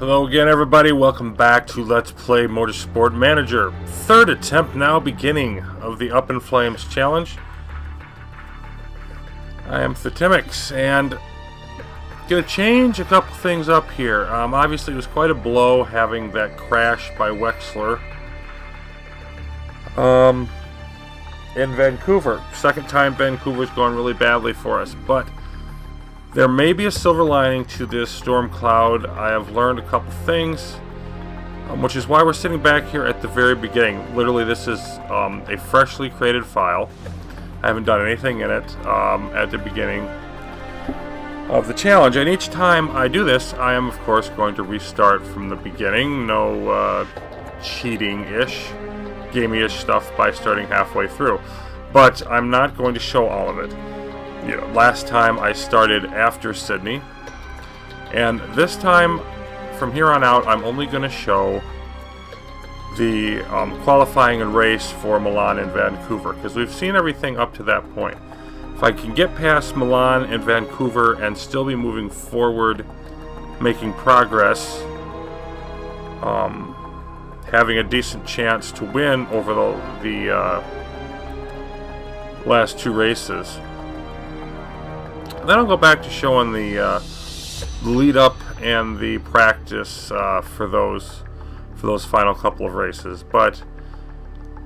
Hello again, everybody. Welcome back to Let's Play Motorsport Manager. Third attempt now, beginning of the Up in Flames challenge. I am Thetimix, and gonna change a couple things up here. Obviously, it was quite a blow having that crash by Wexler in Vancouver. Second time Vancouver's gone really badly for us, but there may be a silver lining to this storm cloud. I have learned a couple things, which is why we're sitting back here at the very beginning. Literally, this is a freshly created file. I haven't done anything in it at the beginning of the challenge. And each time I do this, I am, of course, going to restart from the beginning. No cheating-ish, gamey-ish stuff by starting halfway through. But I'm not going to show all of it. You know, last time I started after Sydney, and this time from here on out I'm only going to show the qualifying and race for Milan and Vancouver, because we've seen everything up to that point. If I can get past Milan and Vancouver and still be moving forward, making progress, having a decent chance to win over the last two races, then I'll go back to showing the lead up and the practice for those final couple of races. But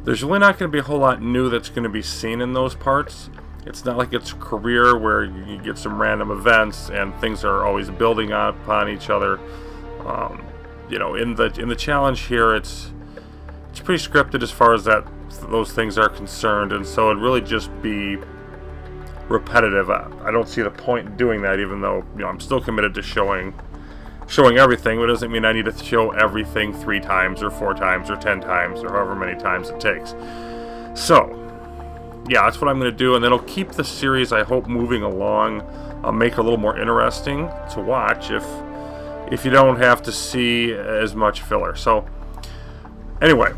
there's really not going to be a whole lot new that's going to be seen in those parts. It's not like it's a career where you get some random events and things are always building upon each other. You know, in the challenge here, it's pretty scripted as far as those things are concerned, and so it'd really just be repetitive. I don't see the point in doing that, even though, you know, I'm still committed to showing everything. But it doesn't mean I need to show everything 3 times or 4 times or 10 times or however many times it takes. So yeah, that's what I'm going to do, and then it'll keep the series, I hope, moving along. I'll make it a little more interesting to watch if you don't have to see as much filler. So anyway,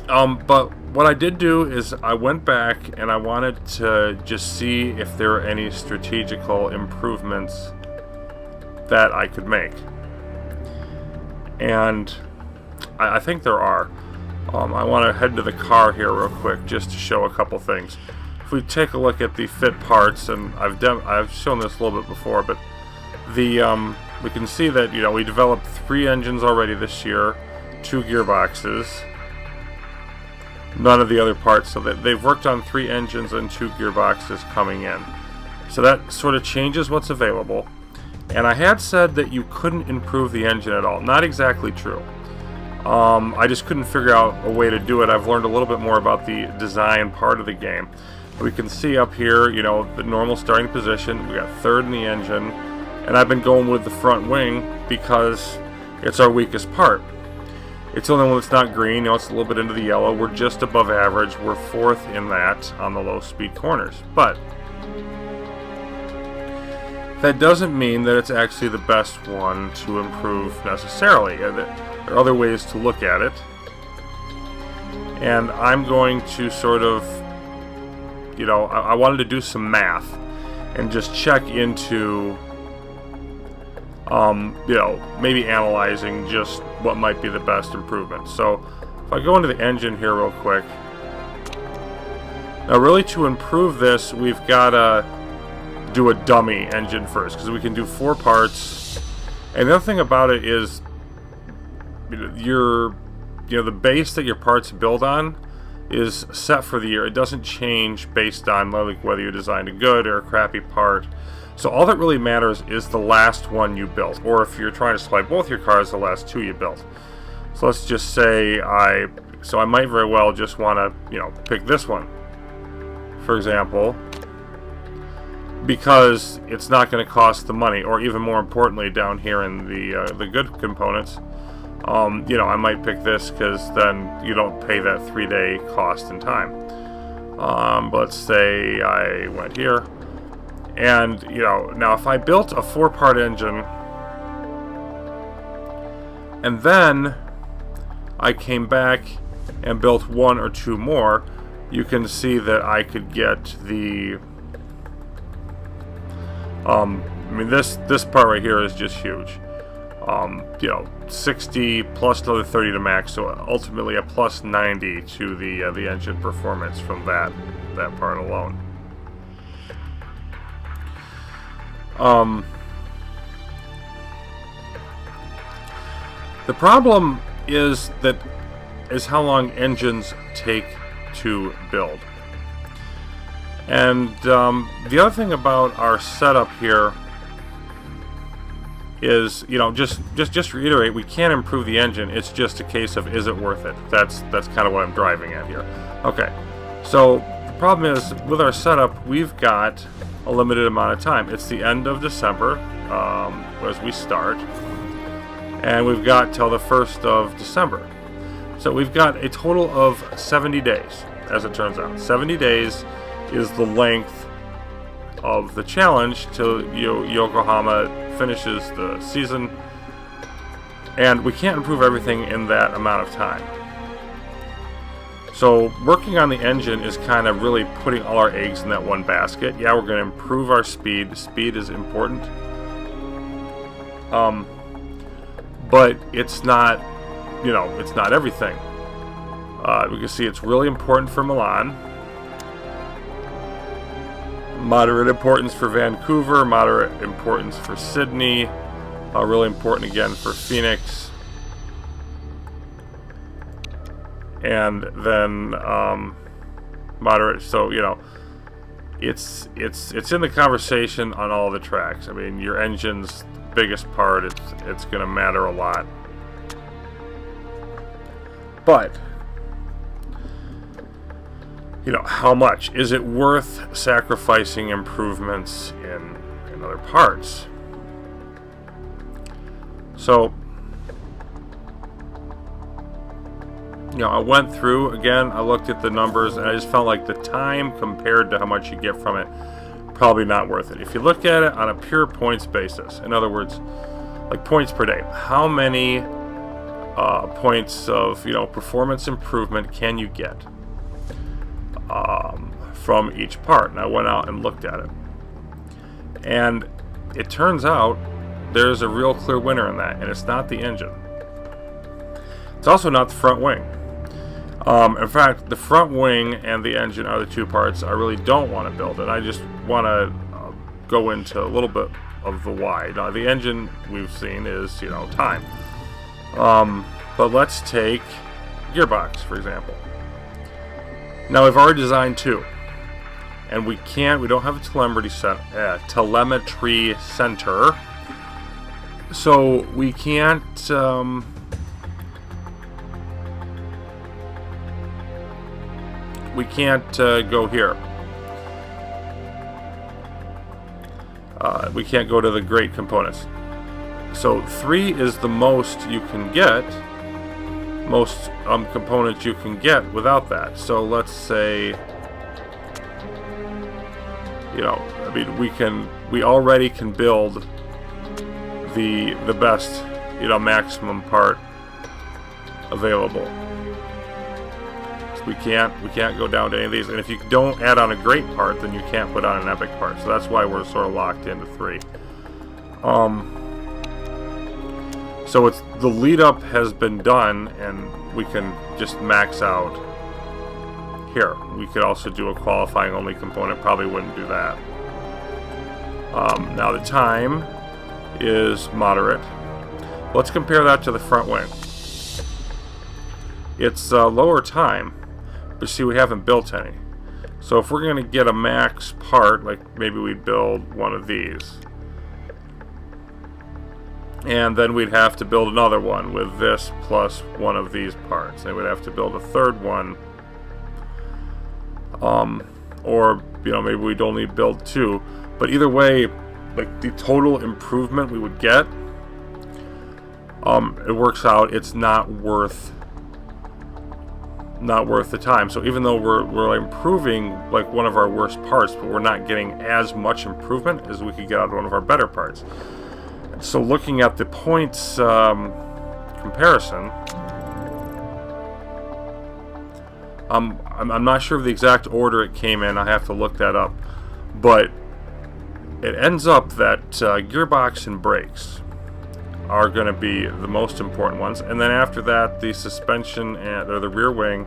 but what I did do is I went back and I wanted to just see if there were any strategical improvements that I could make. And I think there are. I want to head into the car here real quick just to show a couple things. If we take a look at the fit parts, and I've shown this a little bit before, but we can see that, you know, we developed 3 engines already this year, 2 gearboxes. None of the other parts, so that they've worked on 3 engines and 2 gearboxes coming in. So that sort of changes what's available. And I had said that you couldn't improve the engine at all. Not exactly true. I just couldn't figure out a way to do it. I've learned a little bit more about the design part of the game. We can see up here, you know, the normal starting position. We got 3rd in the engine, and I've been going with the front wing because it's our weakest part. It's the only one that's not green. You know, it's a little bit into the yellow. We're just above average. We're 4th in that on the low-speed corners. But that doesn't mean that it's actually the best one to improve necessarily. There are other ways to look at it. And I'm going to sort of, you know, I wanted to do some math and just check into, you know, maybe analyzing just what might be the best improvement. So if I go into the engine here real quick, now really to improve this, we've got to do a dummy engine first, because we can do 4 parts. And the other thing about it is, you know, the base that your parts build on is set for the year. It doesn't change based on like whether you designed a good or a crappy part. So all that really matters is the last one you built, or if you're trying to supply both your cars, the last 2 you built. So let's just say I might very well just want to, you know, pick this one, for example, because it's not going to cost the money, or even more importantly, down here in the good components, you know, I might pick this because then you don't pay that 3-day cost and time. But let's say I went here. And, you know, now if I built a 4-part engine and then I came back and built 1 or 2 more, you can see that I could get the I mean, this part right here is just huge. you know, 60 plus another 30 to max, so ultimately a plus 90 to the engine performance from that part alone. The problem is how long engines take to build. And the other thing about our setup here is, you know, just to reiterate, we can improve the engine. It's just a case of, is it worth it? That's kind of what I'm driving at here. Okay, so the problem is with our setup, we've got a limited amount of time. It's the end of December as we start, and we've got till the 1st of December. So we've got a total of 70 days, as it turns out. 70 days is the length of the challenge till Yokohama finishes the season, and we can't improve everything in that amount of time. So working on the engine is kind of really putting all our eggs in that one basket. Yeah, we're going to improve our speed. Speed is important, but it's not, you know, it's not everything. We can see it's really important for Milan. Moderate importance for Vancouver, moderate importance for Sydney, really important again for Phoenix, and then moderate. So, you know, it's in the conversation on all the tracks. I mean, your engine's biggest part. It's going to matter a lot, but you know, how much is it worth sacrificing improvements in other parts? So, you know, I went through again, I looked at the numbers, and I just felt like the time compared to how much you get from it, probably not worth it. If you look at it on a pure points basis, in other words, like points per day, how many points of, you know, performance improvement can you get from each part? And I went out and looked at it, and it turns out there's a real clear winner in that, and it's not the engine. It's also not the front wing. In fact, the front wing and the engine are the two parts I really don't want to build, and I just want to go into a little bit of the why. Now, the engine we've seen is, you know, time, but let's take gearbox for example. Now, we've already designed two, and we don't have a telemetry center, so we can't go here. We can't go to the great components. So 3 is the most you can get, most components you can get without that. So let's say, you know, I mean, we already can build the best, you know, maximum part available. So we can't go down to any of these, and if you don't add on a great part, then you can't put on an epic part. So that's why we're sort of locked into 3. So it's the lead up has been done, and we can just max out here. We could also do a qualifying only component, probably wouldn't do that. Now the time is moderate. Let's compare that to the front wing. It's lower time, but see, we haven't built any. So if we're going to get a max part, like maybe we'd build one of these, and then we'd have to build another one with this plus one of these parts, and we'd have to build a third one, or, you know, maybe we'd only build 2. But either way, like the total improvement we would get, it works out, it's not worth the time. So even though we're improving like one of our worst parts, but we're not getting as much improvement as we could get out of one of our better parts. So looking at the points comparison, I'm not sure of the exact order it came in. I have to look that up, but it ends up that gearbox and brakes are going to be the most important ones. And then after that, the suspension or the rear wing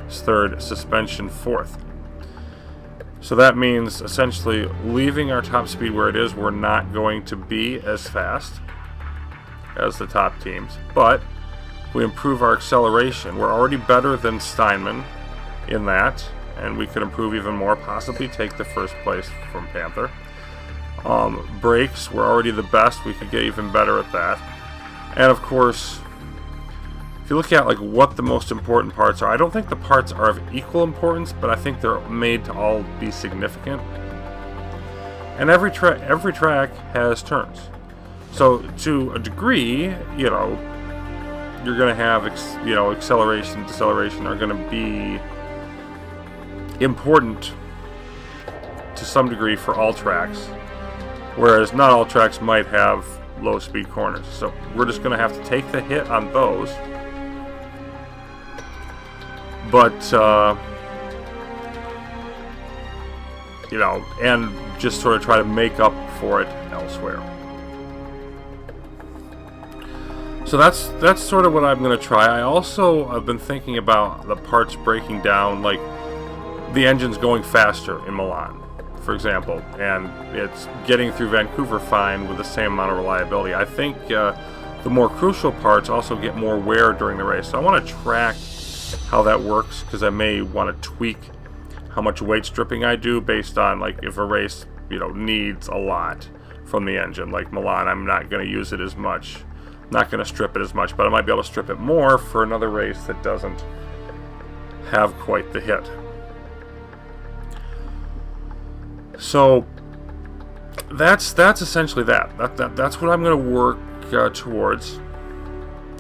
is third, suspension fourth. So that means essentially leaving our top speed where it is, we're not going to be as fast as the top teams. But we improve our acceleration. We're already better than Steinman in that, and we could improve even more, possibly take the first place from Panther. Brakes, we're already the best. We could get even better at that. And of course, if you look at like what the most important parts are, I don't think the parts are of equal importance, but I think they're made to all be significant. And every track has turns. So to a degree, you know, you're going to have acceleration, deceleration are going to be important to some degree for all tracks, whereas not all tracks might have low speed corners. So we're just going to have to take the hit on those, but you know, and just sort of try to make up for it elsewhere. So that's sort of what I'm going to try. I also have been thinking about the parts breaking down, like the engine's going faster in Milan, for example, and it's getting through Vancouver fine with the same amount of reliability. I think the more crucial parts also get more wear during the race. So I want to track how that works, because I may want to tweak how much weight stripping I do based on like if a race, you know, needs a lot from the engine. Like Milan, I'm not going to use it as much. Not going to strip it as much, but I might be able to strip it more for another race that doesn't have quite the hit. So that's essentially that. That's what I'm going to work towards,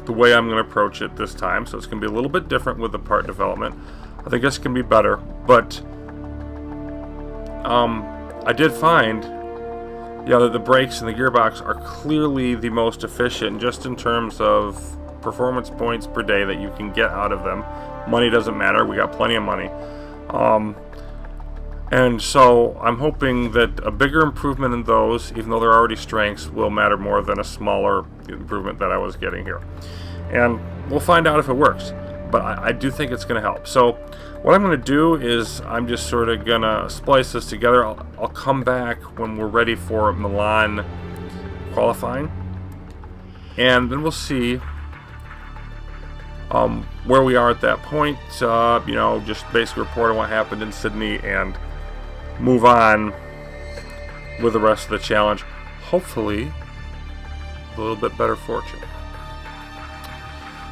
the way I'm going to approach it this time. So it's going to be a little bit different with the part development. I think this can be better, but I did find, yeah, that the brakes and the gearbox are clearly the most efficient, just in terms of performance points per day that you can get out of them. Money doesn't matter. We got plenty of money. And so I'm hoping that a bigger improvement in those, even though they're already strengths, will matter more than a smaller improvement that I was getting here. And we'll find out if it works. But I do think it's going to help. So what I'm going to do is I'm just sort of going to splice this together. I'll come back when we're ready for Milan qualifying. And then we'll see where we are at that point. You know, just basically report on what happened in Sydney and move on with the rest of the challenge. Hopefully, a little bit better fortune.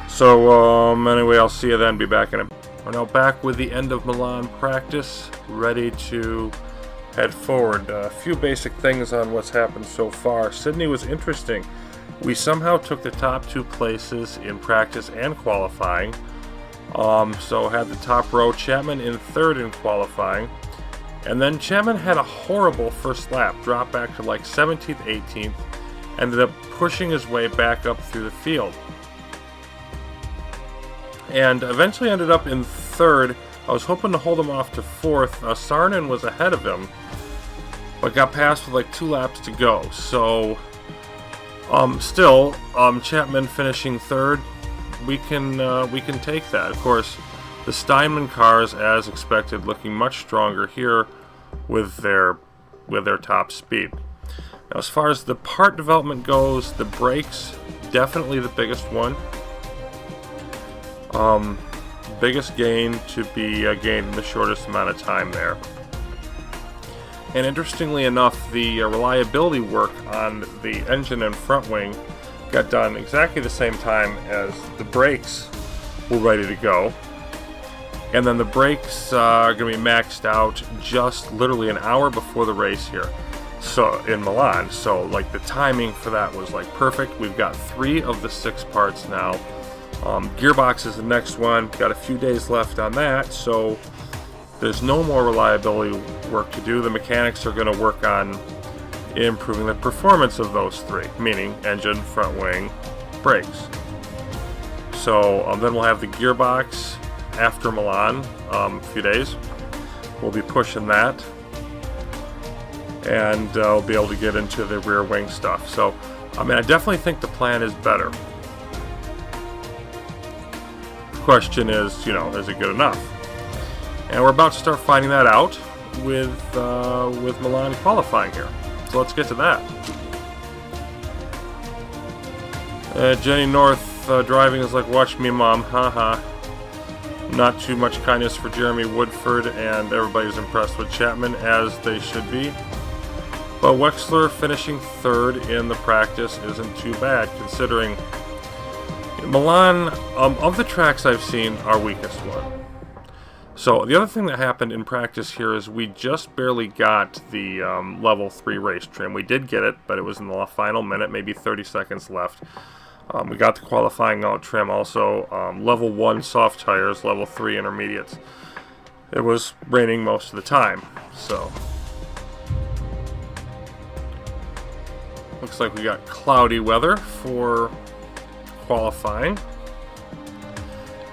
So anyway, I'll see you then. Be back in a minute. We're now back with the end of Milan practice, ready to head forward. A few basic things on what's happened so far. Sydney was interesting. We somehow took the top two places in practice and qualifying. So had the top row, Chapman in third in qualifying. And then Chapman had a horrible first lap, dropped back to like 17th, 18th, ended up pushing his way back up through the field. And eventually ended up in third. I was hoping to hold him off to fourth. Sarnen was ahead of him, but got past with like 2 laps to go. So, still, Chapman finishing third. We can take that. Of course, the Steinman cars, as expected, looking much stronger here with their top speed. Now, as far as the part development goes, the brakes definitely the biggest one. Biggest gain to be gained in the shortest amount of time there. And interestingly enough, the reliability work on the engine and front wing got done exactly the same time as the brakes were ready to go. And then the brakes are going to be maxed out just literally an hour before the race here, so in Milan. So like the timing for that was like perfect. We've got 3 of the 6 parts now. Gearbox is the next one. Got a few days left on that, so there's no more reliability work to do. The mechanics are going to work on improving the performance of those 3, meaning engine, front wing, brakes. So then we'll have the gearbox after Milan, a few days. We'll be pushing that, and we'll be able to get into the rear wing stuff. So I mean, I definitely think the plan is better. The question is, you know, is it good enough? And we're about to start finding that out with Milan qualifying here. So let's get to that. Jenny North driving is like, watch me, mom, haha. Not too much kindness for Jeremy Woodford, and everybody's impressed with Chapman, as they should be. But Wexler finishing third in the practice isn't too bad, considering Milan, of the tracks I've seen, our weakest one. So the other thing that happened in practice here is we just barely got the level 3 race trim. We did get it, but it was in the final minute, maybe 30 seconds left. We got the qualifying out trim also. Level 1 soft tires, level 3 intermediates. It was raining most of the time, so looks like we got cloudy weather for qualifying.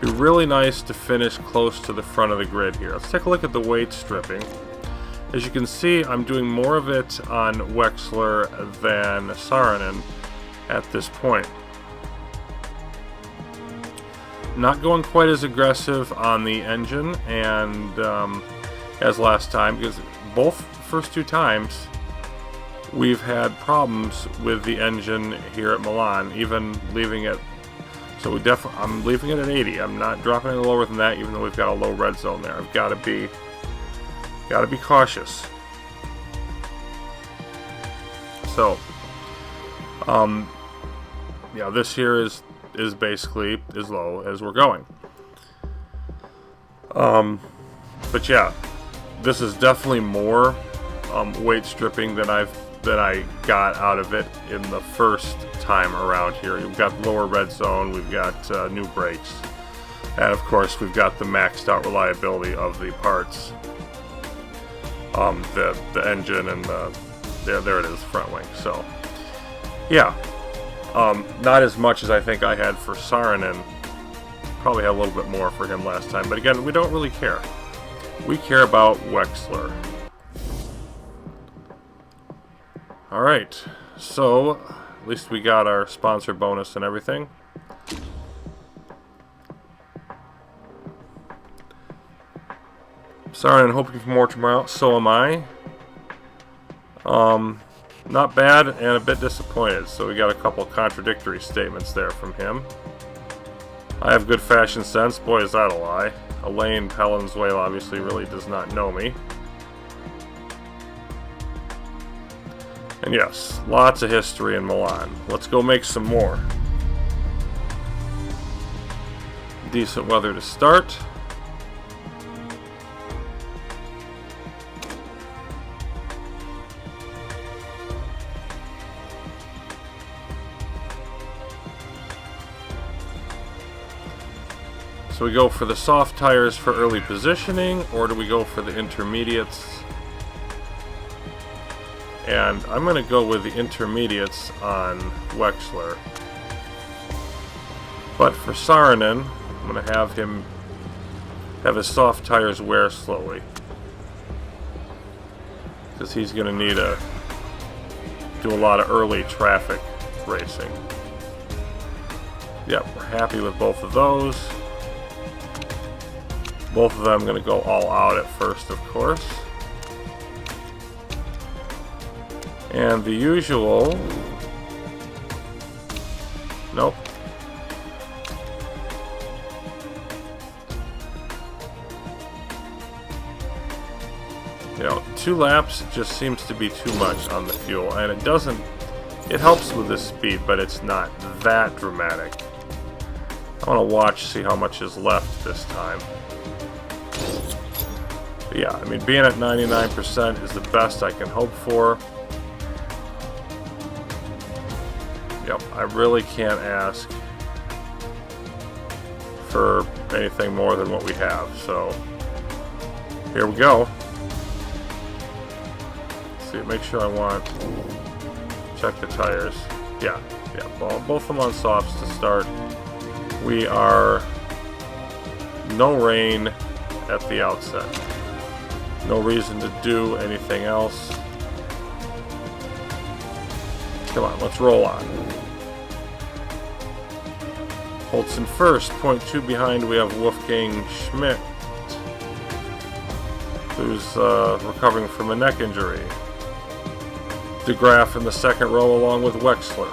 Be really nice to finish close to the front of the grid here. Let's take a look at the weight stripping. As you can see, I'm doing more of it on Wexler than Saarinen at this point. Not going quite as aggressive on the engine and as last time, because both first two times we've had problems with the engine here at Milan, even leaving it. So I'm leaving it at 80. I'm not dropping it lower than that, even though we've got a low red zone there. I've got to be cautious. So, yeah, this here is basically as low as we're going. But yeah, this is definitely more weight stripping than I got out of it in the first time around here. We've got lower red zone, we've got new brakes, and of course we've got the maxed out reliability of the parts, the engine and there it is, front wing. So yeah, not as much as I think I had for Saarinen. Probably had a little bit more for him last time, but again, we don't really care. We care about Wexler. Alright, so at least we got our sponsor bonus and everything. Sorry, I'm hoping for more tomorrow. So am I. Not bad and a bit disappointed. So we got a couple contradictory statements there from him. I have good fashion sense. Boy, is that a lie. Elaine Valenzuela obviously really does not know me. And yes, lots of history in Milan. Let's go make some more. Decent weather to start. So we go for the soft tires for early positioning, or do we go for the intermediates? And I'm going to go with the intermediates on Wexler. But for Saarinen, I'm going to have him have his soft tires wear slowly, because he's going to need to do a lot of early traffic racing. Yep, we're happy with both of those. Both of them going to go all out at first, of course. And the usual... Nope. You know, 2 laps just seems to be too much on the fuel, and it doesn't... It helps with the speed, but it's not that dramatic. I want to watch, see how much is left this time. But yeah, I mean, being at 99% is the best I can hope for. Yep, I really can't ask for anything more than what we have, so here we go. Let's see, make sure I want, check the tires. Yeah, both of them on softs to start. We are no rain at the outset. No reason to do anything else. Come on, let's roll on. Holtz in first, 0.2 behind. We have Wolfgang Schmidt, who's recovering from a neck injury. De Graaf in the second row along with Wexler.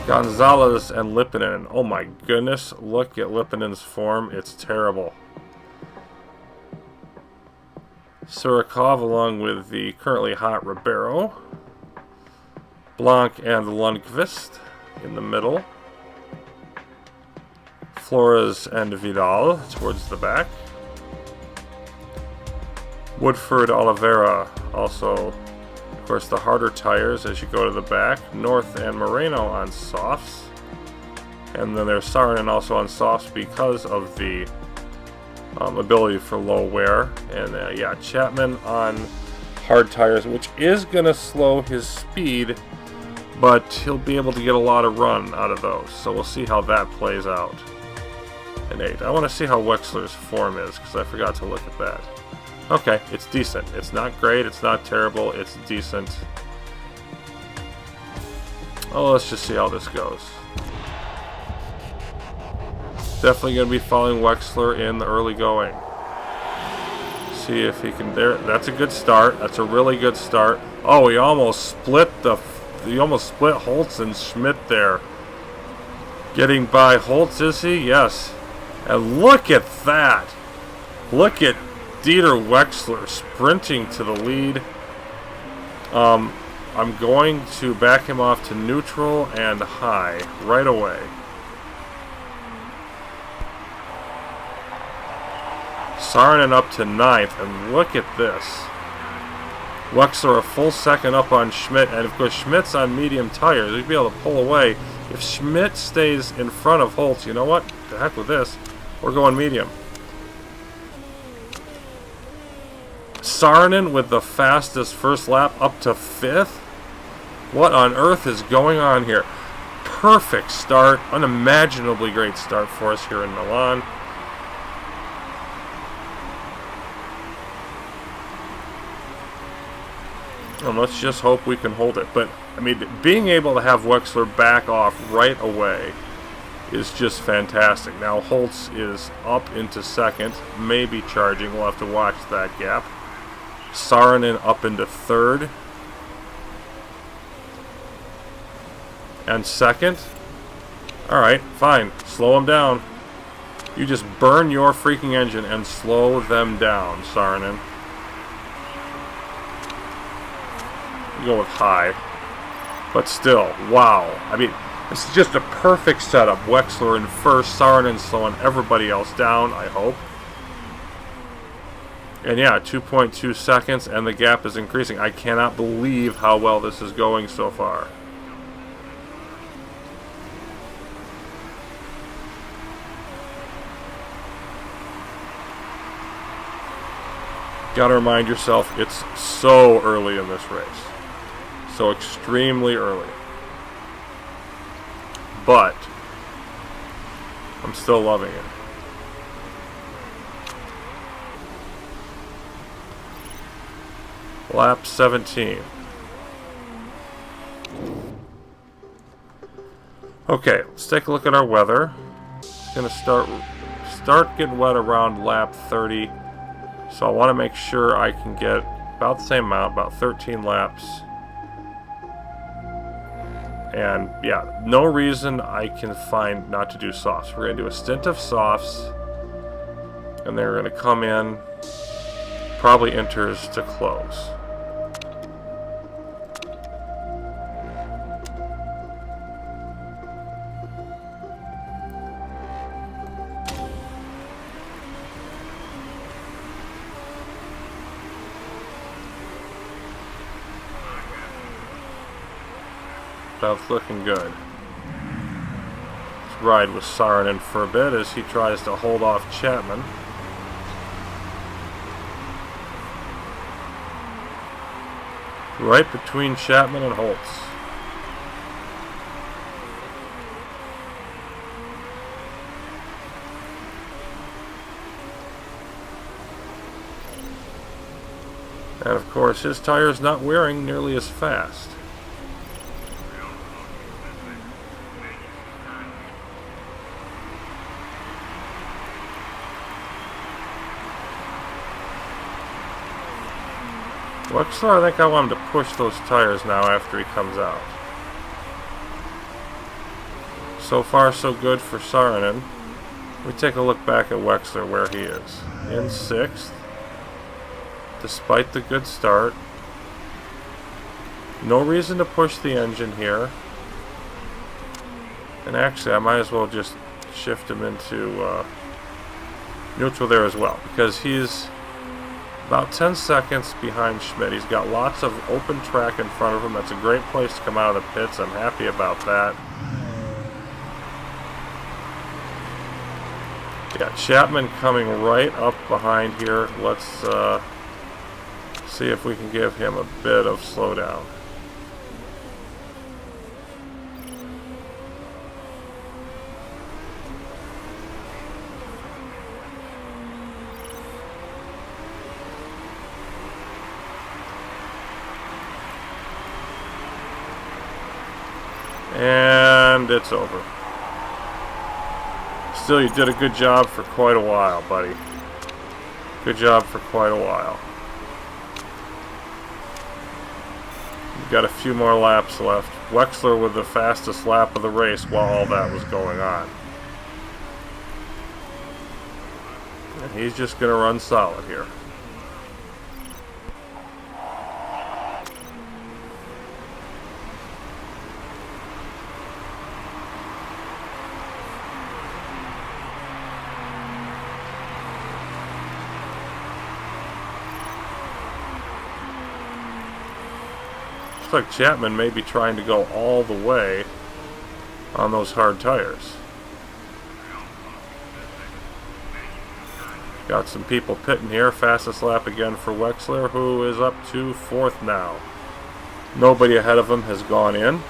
Gonzalez and Lipinen. Oh my goodness, look at Lipinen's form. It's terrible. Surikov along with the currently hot Ribeiro. Blanc and Lundqvist in the middle. Flores and Vidal towards the back. Woodford, Oliveira, also, of course, the harder tires as you go to the back. North and Moreno on softs. And then there's Saarinen also on softs because of the ability for low wear. And yeah, Chapman on hard tires, which is going to slow his speed, but he'll be able to get a lot of run out of those. So we'll see how that plays out. An 8. I want to see how Wexler's form is, because I forgot to look at that. Okay, it's decent. It's not great, it's not terrible, it's decent. Oh, let's just see how this goes. Definitely going to be following Wexler in the early going. See if he can... There, that's a good start. That's a really good start. Oh, he almost split Holtz and Schmidt there. Getting by Holtz, is he? Yes. And look at that! Look at Dieter Wexler sprinting to the lead. I'm going to back him off to neutral and high right away. Saarinen up to 9th, and look at this. Wexler a full second up on Schmidt, and of course Schmidt's on medium tires. He'd be able to pull away. If Schmidt stays in front of Holtz, you know what? The heck with this. We're going medium. Saarinen with the fastest first lap up to 5th. What on earth is going on here? Perfect start. Unimaginably great start for us here in Milan. And let's just hope we can hold it. But, I mean, being able to have Wexler back off right away is just fantastic. Now Holtz is up into second, maybe charging. We'll have to watch that gap. Saarinen up into third. And second. Alright, fine. Slow them down. You just burn your freaking engine and slow them down, Saarinen. Go with high. But still, wow. I mean, this is just a perfect setup. Wexler in first, Saarinen slowing everybody else down, I hope. And yeah, 2.2 seconds, and the gap is increasing. I cannot believe how well this is going so far. Gotta remind yourself, it's so early in this race. So extremely early. But I'm still loving it. Lap 17. Okay, let's take a look at our weather. It's gonna start getting wet around lap 30. So I want to make sure I can get about the same amount, about 13 laps. And yeah, no reason I can find not to do softs. We're going to do a stint of softs, and they're going to come in, probably inters to close. That's looking good. Let's ride with Saarinen for a bit as he tries to hold off Chapman. Right between Chapman and Holtz. And of course his tire's not wearing nearly as fast. Wexler, I think I want him to push those tires now after he comes out. So far, so good for Saarinen. We take a look back at Wexler, where he is. In 6th, despite the good start. No reason to push the engine here. And actually, I might as well just shift him into neutral there as well, because he's about 10 seconds behind Schmidt. He's got lots of open track in front of him. That's a great place to come out of the pits. I'm happy about that. Got Chapman coming right up behind here. Let's see if we can give him a bit of slowdown. And it's over. Still, you did a good job for quite a while, buddy. Good job for quite a while. You've got a few more laps left. Wexler with the fastest lap of the race while all that was going on. And he's just going to run solid here. Looks like Chapman may be trying to go all the way on those hard tires. Got some people pitting here. Fastest lap again for Wexler, who is up to 4th now. Nobody ahead of him has gone in.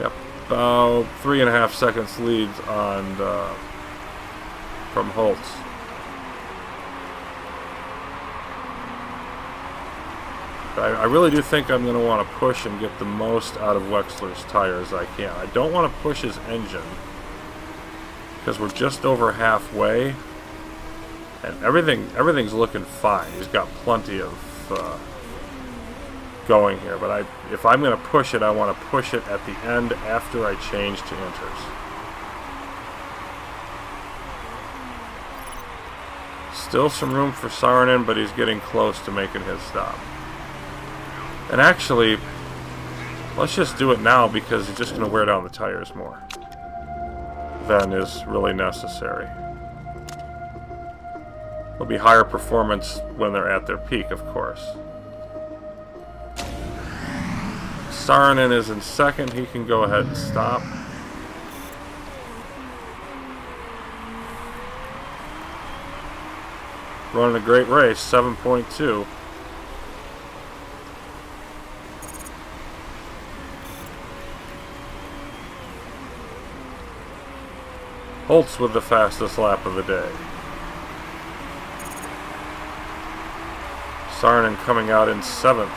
Yep, about 3.5 seconds leads on from Holtz. I really do think I'm going to want to push and get the most out of Wexler's tires I can. I don't want to push his engine because we're just over halfway, and everything's looking fine. He's got plenty of going here, but if I'm going to push it, I want to push it at the end after I change to inters. Still some room for Saarinen, but he's getting close to making his stop. And actually, let's just do it now because he's just going to wear down the tires more than is really necessary. There'll be higher performance when they're at their peak, of course. Saarinen is in 2nd. He can go ahead and stop. Running a great race, 7.2. Holtz with the fastest lap of the day. Saarinen coming out in 7th.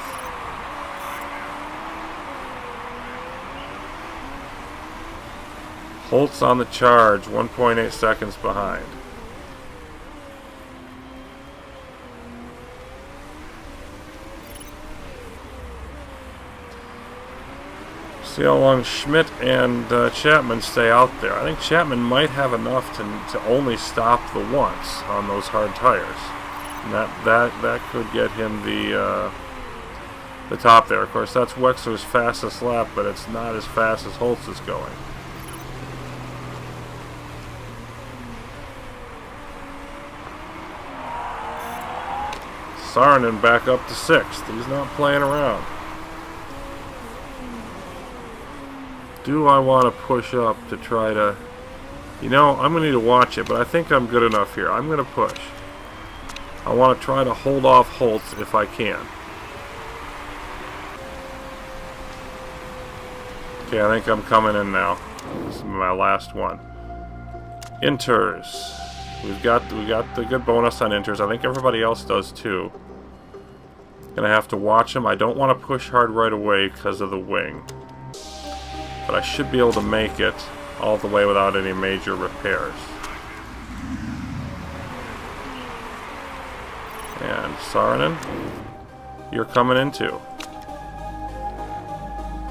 Holtz on the charge, 1.8 seconds behind. See how long Schmidt and Chapman stay out there. I think Chapman might have enough to only stop the once on those hard tires. And that could get him the top there. Of course, that's Wexler's fastest lap, but it's not as fast as Holtz is going. Saarinen back up to 6th. He's not playing around. Do I want to push up to try to... You know, I'm going to need to watch it, but I think I'm good enough here. I'm going to push. I want to try to hold off Holtz if I can. Okay, I think I'm coming in now. This is my last one. Inters. We got the good bonus on inters. I think everybody else does too. Gonna have to watch them. I don't want to push hard right away because of the wing. But I should be able to make it all the way without any major repairs. And Saarinen, you're coming in too.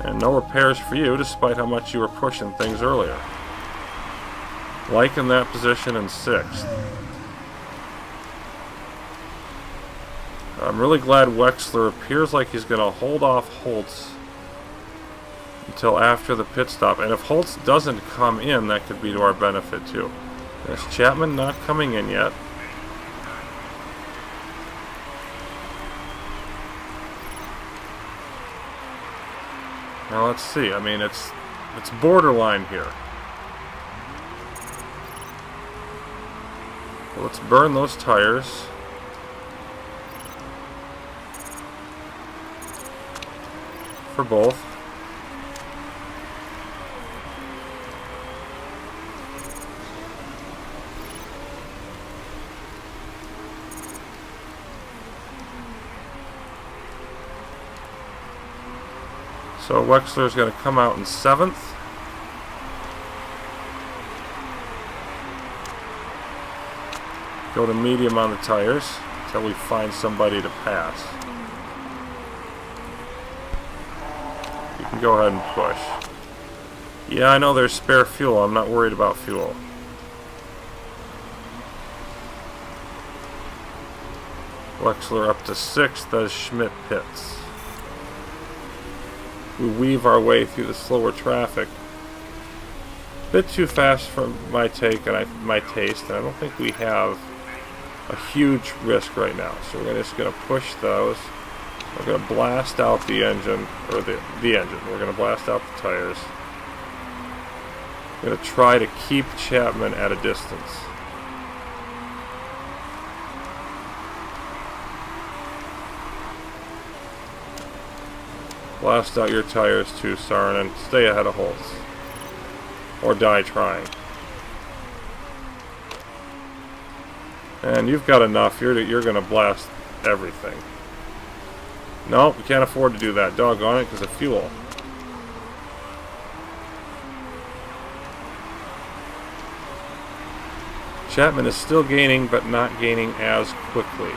And no repairs for you, despite how much you were pushing things earlier. Like in that position in 6th. I'm really glad Wexler appears like he's going to hold off Holtz until after the pit stop. And if Holtz doesn't come in, that could be to our benefit too. There's Chapman not coming in yet. Now let's see. I mean, it's borderline here. Well, let's burn those tires. For both. So Wexler's going to come out in 7th. Go to medium on the tires until we find somebody to pass. You can go ahead and push. Yeah, I know there's spare fuel. I'm not worried about fuel. Wexler up to 6th as Schmidt pits. We weave our way through the slower traffic. A bit too fast for my take and my taste, and I don't think we have a huge risk right now. So we're just going to push those. We're going to blast out the engine, or the engine. We're going to blast out the tires. We're going to try to keep Chapman at a distance. Blast out your tires too, Saarinen. Stay ahead of Holtz. Or die trying. And you've got enough. You're going to blast everything. No, we can't afford to do that. Doggone it, because of fuel. Chapman is still gaining, but not gaining as quickly.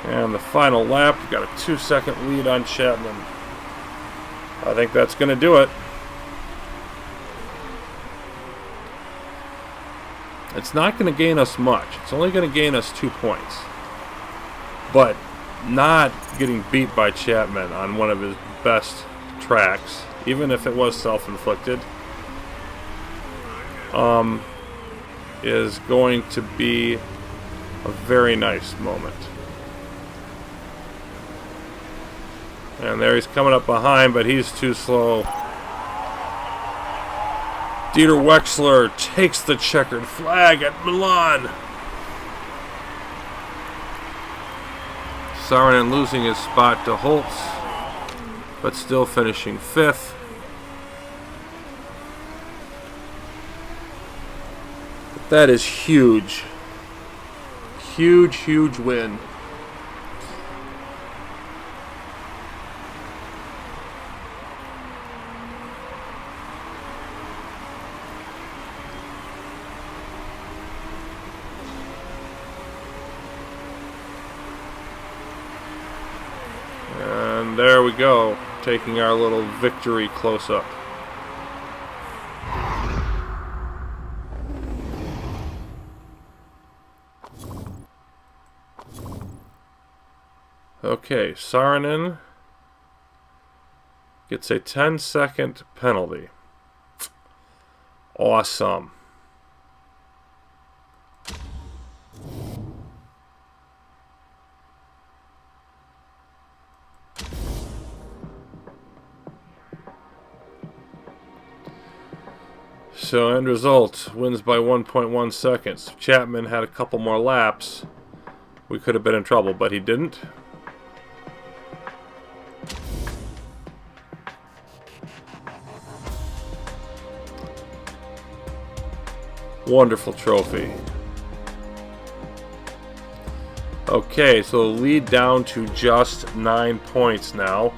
And the final lap, we've got a 2-second lead on Chapman. I think that's going to do it. It's not going to gain us much. It's only going to gain us 2 points. But not getting beat by Chapman on one of his best tracks, even if it was self-inflicted, is going to be a very nice moment. And there he's coming up behind, but he's too slow. Dieter Wexler takes the checkered flag at Milan. Saarinen losing his spot to Holtz, but still finishing 5th. But that is huge. Huge, huge win. And there we go, taking our little victory close up. Okay, Saarinen gets a 10-second penalty. Awesome. So end result, wins by 1.1 seconds. If Chapman had a couple more laps, we could have been in trouble, but he didn't. Wonderful trophy. Okay, so the lead down to just 9 points now.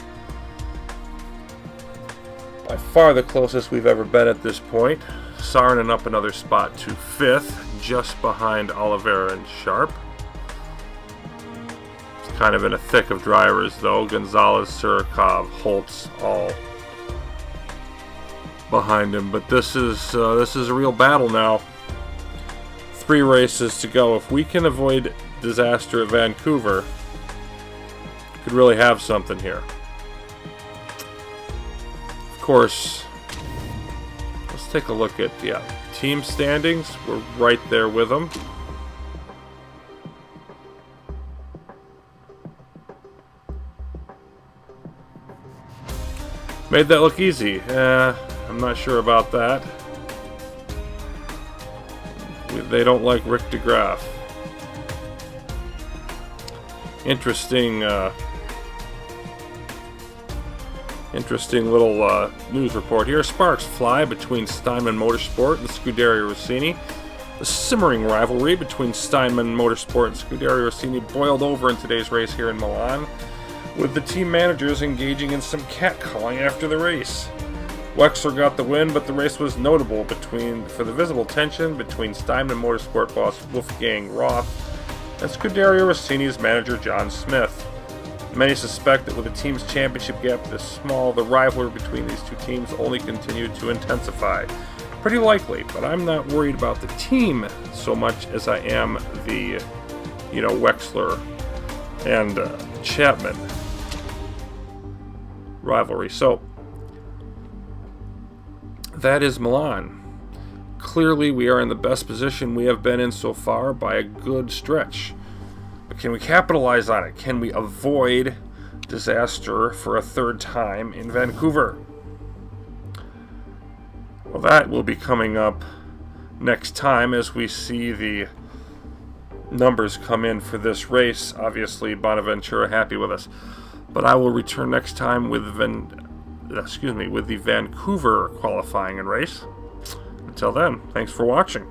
By far the closest we've ever been at this point. Saarinen up another spot to 5th, just behind Oliveira and Sharp. It's kind of in a thick of drivers though. Gonzalez, Surikov, Holtz, all behind him. But this is a real battle now. 3 races to go. If we can avoid disaster at Vancouver, could really have something here. Of course, let's take a look at team standings. We're right there with them. Made that look easy. I'm not sure about that. They don't like Rick DeGraff. Interesting little news report here. Sparks fly between Steinman Motorsport and Scuderia Rossini. The simmering rivalry between Steinman Motorsport and Scuderia Rossini boiled over in today's race here in Milan, with the team managers engaging in some catcalling after the race. Wexler got the win, but the race was notable for the visible tension between Steinman Motorsport boss Wolfgang Roth and Scuderia Rossini's manager John Smith. Many suspect that with the team's championship gap this small, the rivalry between these two teams only continued to intensify. Pretty likely, but I'm not worried about the team so much as I am the, Wexler and Chapman rivalry. So, that is Milan. Clearly, we are in the best position we have been in so far by a good stretch. But can we capitalize on it? Can we avoid disaster for a 3rd time in Vancouver? Well, that will be coming up next time as we see the numbers come in for this race. Obviously, Bonaventura happy with us. But I will return next time with the Vancouver qualifying and race. Until then, thanks for watching.